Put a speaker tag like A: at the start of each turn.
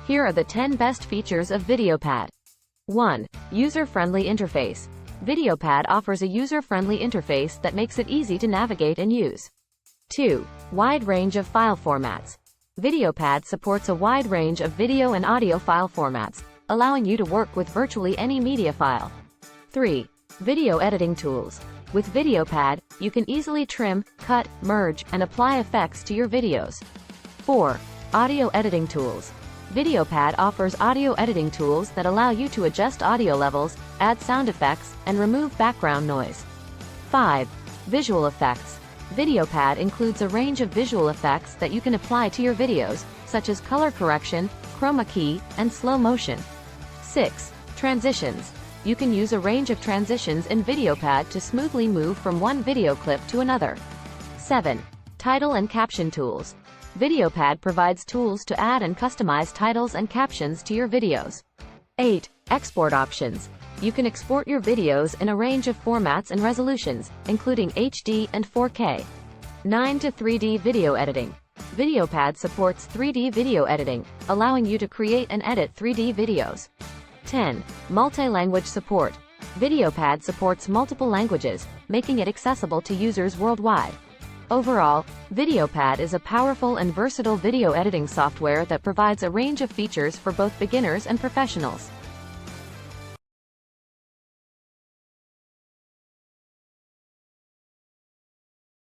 A: Here are the 10 best features of Videopad. 1. User-friendly interface. Videopad offers a user-friendly interface that makes it easy to navigate and use. 2. Wide range of file formats. Videopad supports a wide range of video and audio file formats, allowing you to work with virtually any media file. 3. Video editing tools. With Videopad, you can easily trim, cut, merge, and apply effects to your videos. 4. Audio editing tools. Videopad offers audio editing tools that allow you to adjust audio levels, add sound effects, and remove background noise. 5. Visual effects. Videopad includes a range of visual effects that you can apply to your videos, such as color correction, chroma key, and slow motion. 6. Transitions. You can use a range of transitions in Videopad to smoothly move from one video clip to another. 7. Title and caption tools. Videopad provides tools to add and customize titles and captions to your videos. 8. Export options. You can export your videos in a range of formats and resolutions, including HD and 4K. 9. To 3D video editing. Videopad supports 3D video editing, allowing you to create and edit 3D videos. 10. Multi-language support. Videopad supports multiple languages, making it accessible to users worldwide. Overall, Videopad is a powerful and versatile video editing software that provides a range of features for both beginners and professionals.